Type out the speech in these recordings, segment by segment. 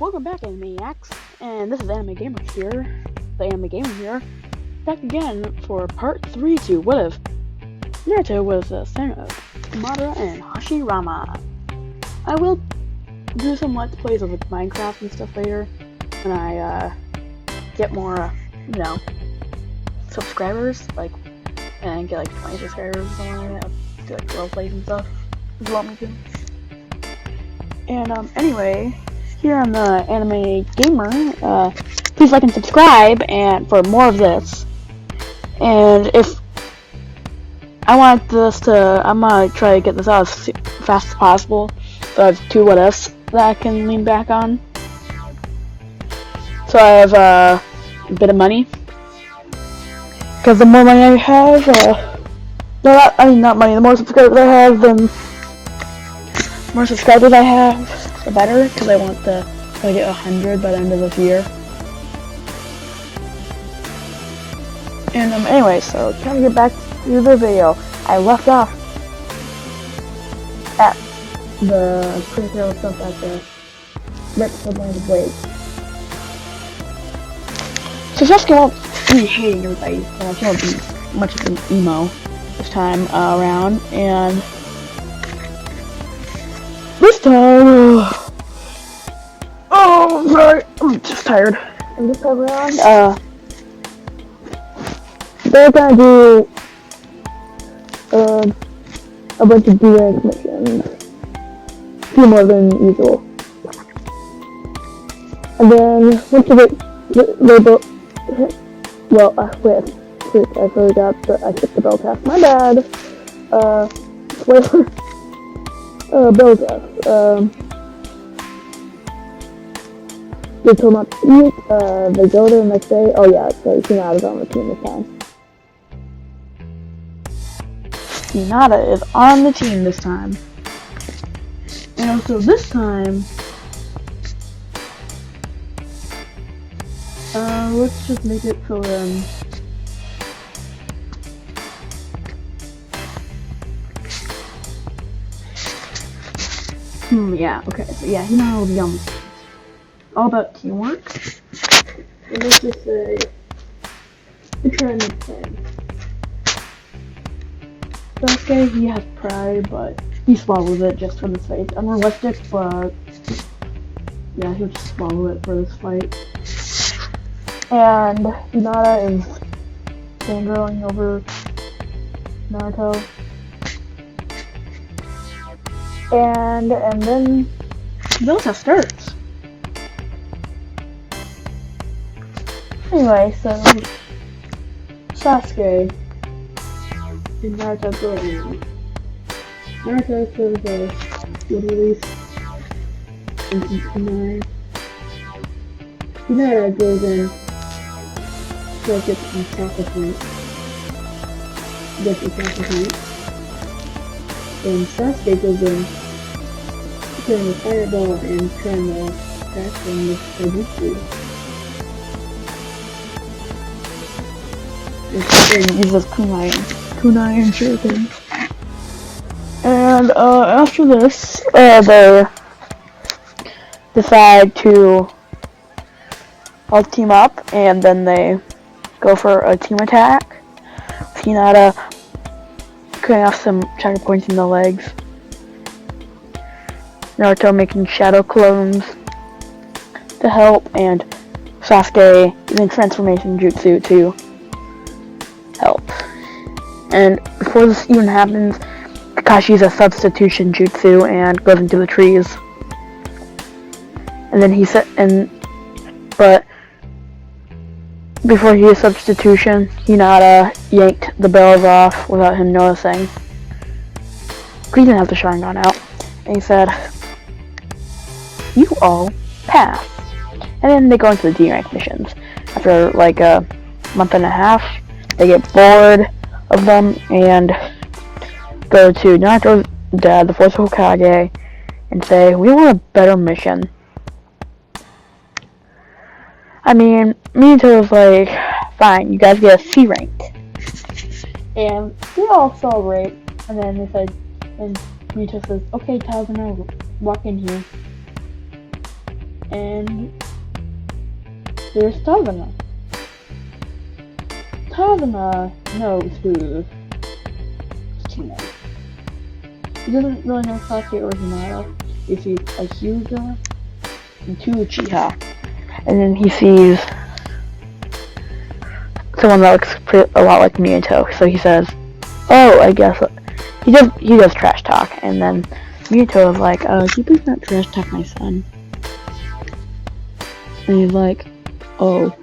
Welcome back, Animaniacs, and this is Anime Gamer here, the Anime Gamer here, back again for part 3 to What If Naruto was a son of Madara and Hashirama. I will do some Let's Plays of Minecraft and stuff later, when I get more, subscribers, and get 20 subscribers or something like that. I'll do role plays and stuff, if you want me to. And, anyway, here on the Anime Gamer, please like and subscribe and for more of this. And if I want this to, I'm gonna try to get this out as fast as possible, so I have 2 what ifs that I can lean back on. So I have a bit of money, because the more money I have, not money, the more subscribers I have, the better, because I want to get 100 by the end of this year. And anyway, so trying to get back to the video. I left off at the critical stuff at the Rip of the Blade. So Sasuke won't be hating everybody, so she won't be much of an emo this time around, and this time, oh, sorry, I'm just tired. And this time around, they're gonna do a bunch of D-rank missions, a few more than usual. And then once you get, they both, wait, I forgot that I skipped the bell test. My bad. Spoiler. Bell test. They told not to eat. They go there the next day. Oh yeah, so Hinata's on the team this time. Hinata is on the team this time. And also this time, let's just make it so yeah, okay, so yeah, Hinata will be on the team. All about teamwork. And let's just say, we try and make sense. Sasuke, he has pride, but he swallows it just for this fight. It's unrealistic, but yeah, he'll just swallow it for this fight. And Hinata is fangirling over Naruto. And then Naruto starts. Anyway, so Sasuke and Naruto go in. Naruto shows a good release in Kunai. Hinata goes in to get some soccer point. Gets the soccer point. And Sasuke goes in, throwing a fireball and trying to attack them with Taijutsu. And uses kunai and shuriken. And after this, they decide to all team up, and then they go for a team attack. Hinata cutting off some chakra points in the legs. Naruto making shadow clones to help, and Sasuke using transformation jutsu to help. And before this even happens, Kakashi uses a substitution jutsu and goes into the trees. And then but before he used substitution, Hinata yanked the bells off without him noticing. He didn't have the Sharingan out. And he said, "You all pass." And then they go into the D-rank missions. After like a month and a half, they get bored of them and go to Naruto's dad, the fourth Hokage, and say, "We want a better mission." I mean, Minato was like, "Fine, you guys get a C rank." And they all celebrate, and then they said, and Minato says, "Okay, Taz, and I'll walk in here." And there's Tazana. Tazana knows who's teammate. He doesn't really know Sasuke or Hinata. He sees a Hyuga and two Uchiha. And then he sees someone that looks a lot like Minato. So he says, "Oh, I guess he does trash talk." And then Minato is like, "Can you please not trash talk my son?" And he's like, "Oh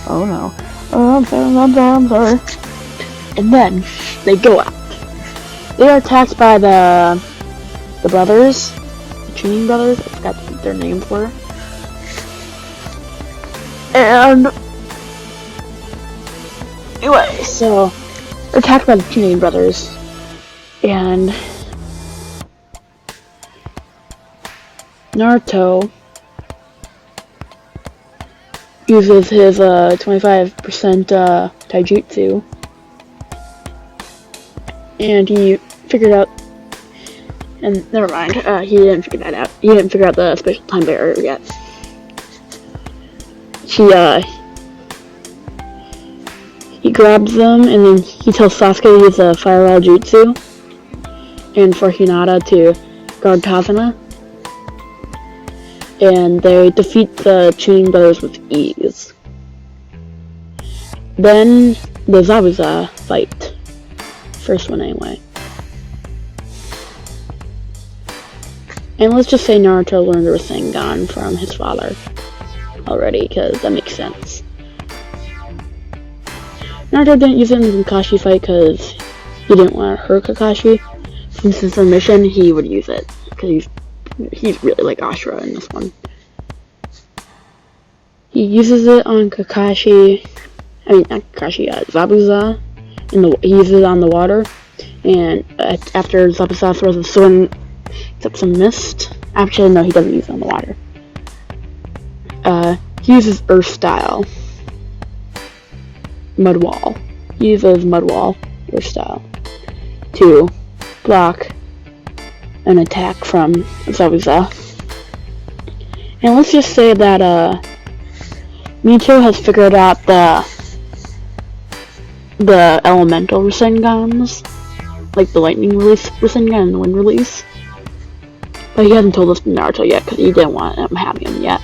no. Oh, I'm sorry." And then they go out. They are attacked by the brothers, the Chunin brothers. I forgot what their names were. And anyway, so they're attacked by the Chunin brothers, and Naruto uses his 25% taijutsu, and he figured out, and never mind, he didn't figure that out. He didn't figure out the special time barrier yet. He grabs them, and then he tells Sasuke to use a fire wall jutsu, and for Hinata to guard Tazana. And they defeat the Chunin brothers with ease. Then the Zabuza fight. First one anyway. And let's just say Naruto learned a Rasengan from his father already, because that makes sense. Naruto didn't use it in the Kakashi fight because he didn't want to hurt Kakashi. Since his mission, he would use it, because he's really like Ashura in this one. He uses it on Kakashi, Zabuza, he uses it on the water, and after Zabuza throws the sword, it's up some mist. Actually, no, he doesn't use it on the water. He uses Earth Style. Mud Wall. He uses Mud Wall, Earth Style, to block an attack from Zabuza. And let's just say that Minato has figured out the elemental Rasengans, like the lightning release Rasengan and the wind release. But he hasn't told us to Naruto yet because he didn't want him having him yet.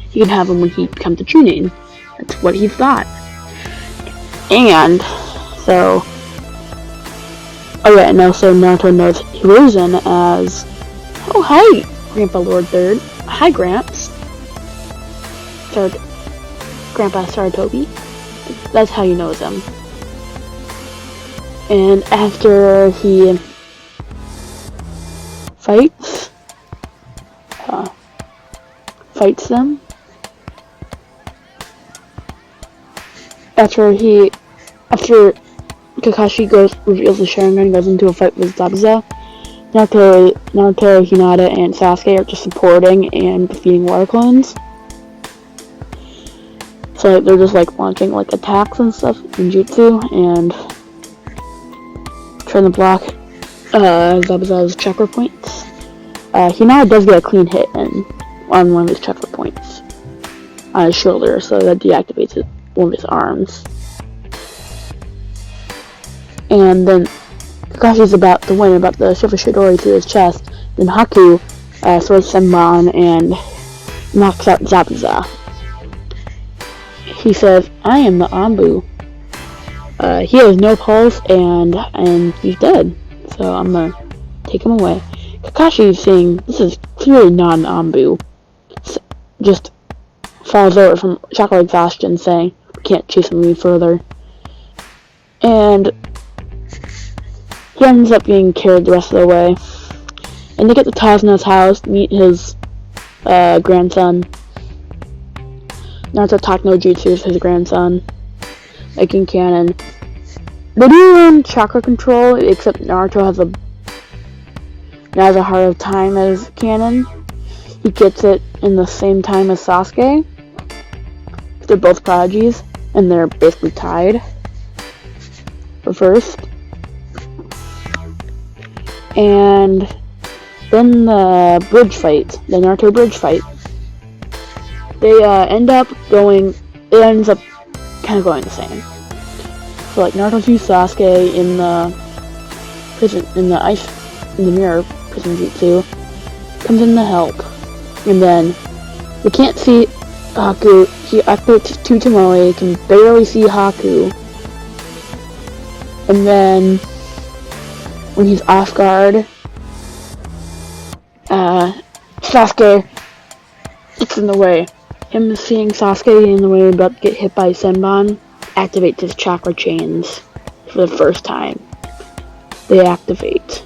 He can have him when he becomes a Chunin. That's what he thought. And so, and also Naruto knows Hiruzen as, "Oh, hi, Grandpa Lord Third. Hi, Gramps. Grandpa Saratobi." That's how he knows him. And after he fights them, after Kakashi reveals the Sharingan and goes into a fight with Zabuza, Naruto, Hinata, and Sasuke are just supporting and defeating water clones. So they're just like launching like attacks and stuff in jutsu and trying to block Zabuza's chakra points. Hinata does get a clean hit on one of his chakra points on his shoulder, so that deactivates one of his arms. And then Kakashi's about to win, about to shove a Chidori through his chest. Then Haku throws Senbon and knocks out Zabuza. He says, "I am the Anbu." He has no pulse and he's dead. So I'm gonna take him away. Kakashi is saying this is clearly not an Anbu. Just falls over from chakra exhaustion, saying, "We can't chase him any further." And he ends up being carried the rest of the way. And they get to Tazana's house, meet his grandson. Naruto talked no jutsu with his grandson, making canon. They do learn chakra control, except Naruto has a harder time as canon. He gets it in the same time as Sasuke. They're both prodigies, and they're basically tied for first. And then the Naruto bridge fight. they end up going. It ends up kind of going the same. So like Naruto sees Sasuke in the prison, in the mirror prison jutsu, comes in to help, and then we can't see Haku. He activates to Tomoe, can barely see Haku, and then when he's off guard, Sasuke gets in the way. Him seeing Sasuke in the way about to get hit by Senbon activates his chakra chains for the first time. They activate,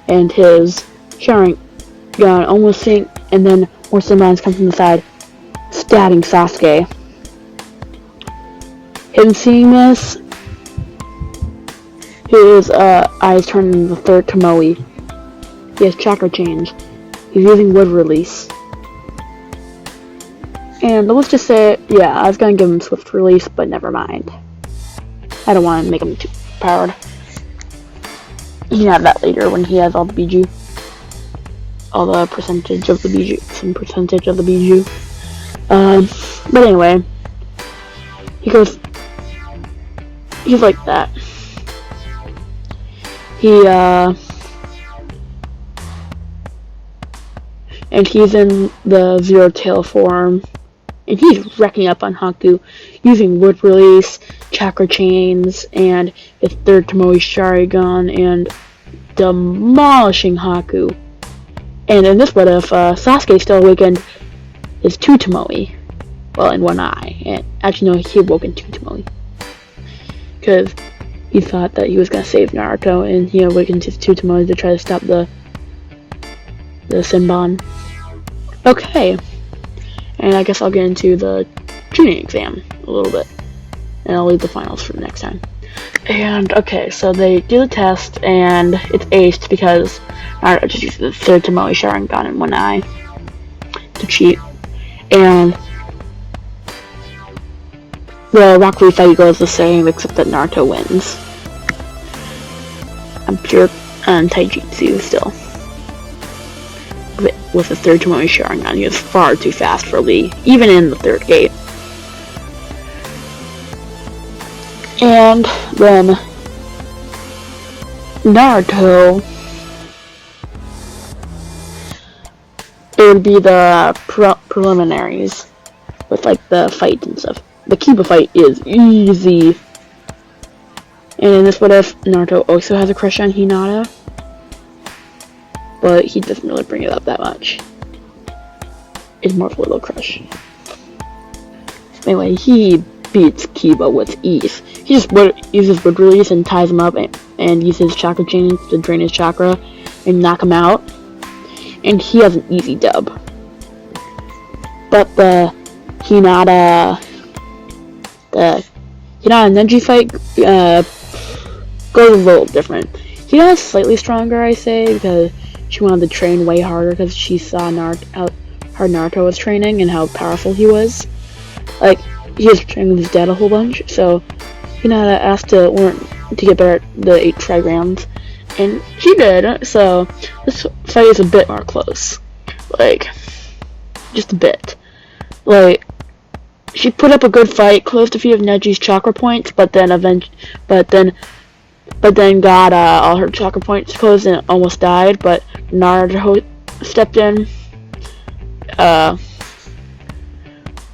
and his Sharingan almost sinks, and then more Senbons come from the side, stabbing Sasuke. Him seeing this, his eyes turn into the third Tomoe. He has chakra chains. He's using wood release. And let's just say, yeah, I was gonna give him swift release, but never mind. I don't want to make him too powered. You can have that later when he has all the Biju. All the percentage of the Biju. Some percentage of the Biju. But anyway. He's like that. And he's in the Zero Tail form. And he's wrecking up on Haku using wood release, chakra chains, and his third Tomoe Sharingan, and demolishing Haku. And in this what if Sasuke still awakened his two Tomoe. Well, in one eye. And actually no, he awoken two Tomoe. Because he thought that he was going to save Naruto, and he awakened his two Tomoe to try to stop the Senbon. Okay. And I guess I'll get into the Chunin exam a little bit. And I'll leave the finals for next time. And, okay, so they do the test, and it's aced because Naruto just used the third Tomoe Sharingan in one eye to cheat. And the Rock Lee fight goes the same, except that Naruto wins. I'm pure Taijutsu still. With the third Tomoe Sharingan, he was far too fast for Lee, even in the third gate. And then Naruto, it would be the preliminaries with like the fight and stuff. The Kiba fight is easy. And in this what if Naruto also has a crush on Hinata, but he doesn't really bring it up that much. It's more of a little crush. Anyway, he beats Kiba with ease. He just uses wood release and ties him up and uses chakra chains to drain his chakra and knock him out. And he has an easy dub. But the Hinata Neji fight goes a little different. Hinata's slightly stronger, I say, because she wanted to train way harder because she saw how hard Naruto was training and how powerful he was. Like, he was training with his dad a whole bunch, so Hinata asked to learn to get better at the 8 trigrams, and she did, so this fight is a bit more close. Like, just a bit. Like, she put up a good fight, closed a few of Neji's chakra points, but then got all her chakra points closed and almost died, but Naruto stepped in.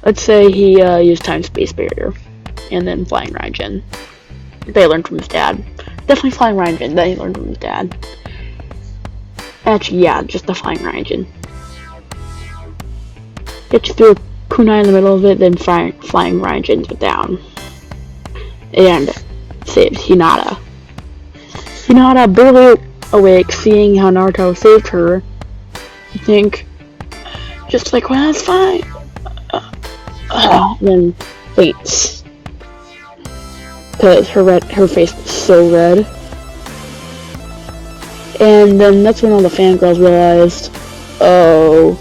Let's say he used time space barrier and then flying Raijin. They learned from his dad. Definitely flying Raijin, they learned from his dad. Actually, yeah, just the flying Raijin. Get you through a kunai in the middle of it, then flying Raijins down. And saved Hinata. Hinata barely awake, seeing how Naruto saved her. I think, just like, well, that's fine. Then faints. Because her face was so red. And then that's when all the fangirls realized, oh,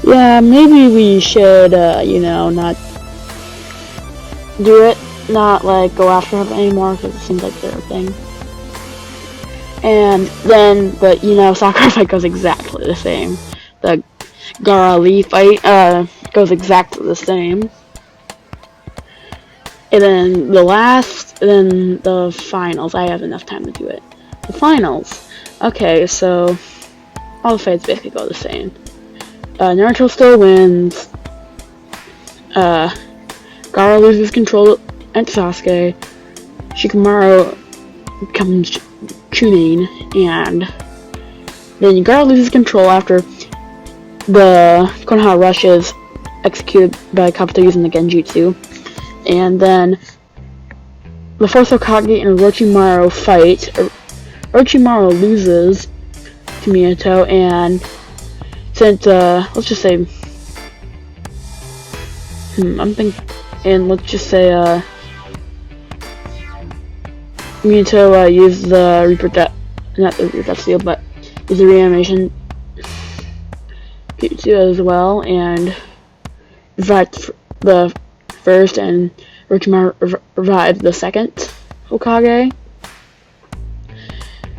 yeah, maybe we should, not do it. Not, like, go after him anymore, because it seems like they're a thing. And then the Sakura fight goes exactly the same. The Gaara Lee fight, goes exactly the same. And then the finals. I have enough time to do it. The finals. Okay, so all the fights basically go the same. Naruto still wins. Gaara loses control at Sasuke. Shikamaru becomes Chunin, and then Gaara loses control after the Konoha Rush is executed by Kabuto using the Genjutsu. And then the fourth Hokage and Orochimaru fight. Orochimaru loses to Minato, and since let's just say Minato used the not the Reaper Seal, but used the reanimation jutsu as well, and revived the first, and Orochimaru revived the second Hokage.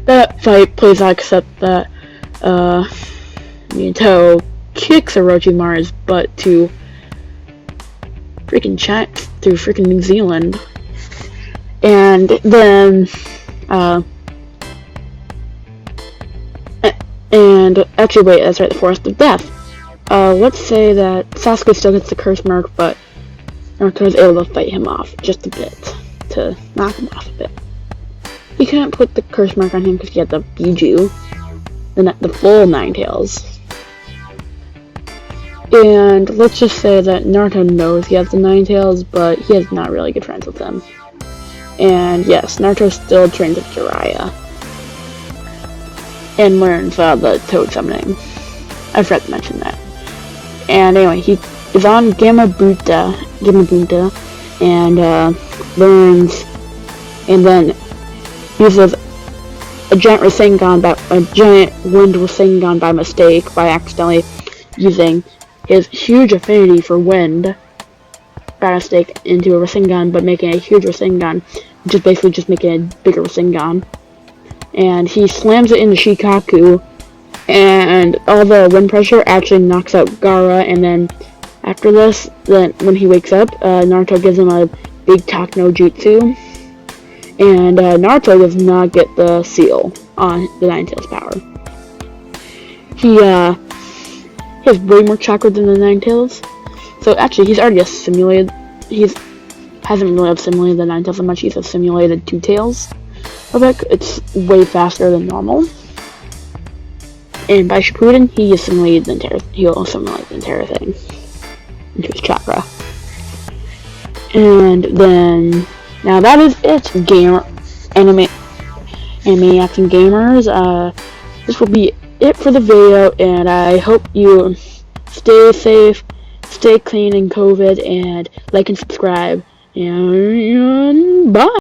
That fight plays out except that Minato kicks Orochimaru's butt to freaking New Zealand. And then and actually wait, that's right, the Forest of Death. Let's say that Sasuke still gets the curse mark, but Naruto is able to fight him off just a bit, to knock him off a bit. He couldn't put the curse mark on him because he had the Biju, the full Nine Tails. And let's just say that Naruto knows he has the Nine Tails, but he is not really good friends with them. And yes, Naruto still trains with Jiraiya and learns the toad summoning. I forgot to mention that. And anyway, he is on Gamabunta, and learns, and then uses a giant wind Rasengan by mistake, by accidentally using his huge affinity for wind by mistake into a Rasengan, but making a huge Rasengan, which is basically just making a bigger Rasengan. And he slams it into Shikaku, and all the wind pressure actually knocks out Gaara, and then after this, then when he wakes up, Naruto gives him a big Takno Jutsu, and Naruto does not get the seal on the Nine Tails power. He has way more chakra than the Nine Tails, so actually he's already assimilated. Hasn't really assimilated the Nine Tails so much. He's assimilated Two Tails. It's way faster than normal. And by Shippuden, he'll assimilate the entire thing into his chakra. And then, now that is it, Animaniacs and Gamers. This will be it for the video, and I hope you stay safe, stay clean in COVID, and like and subscribe, and bye!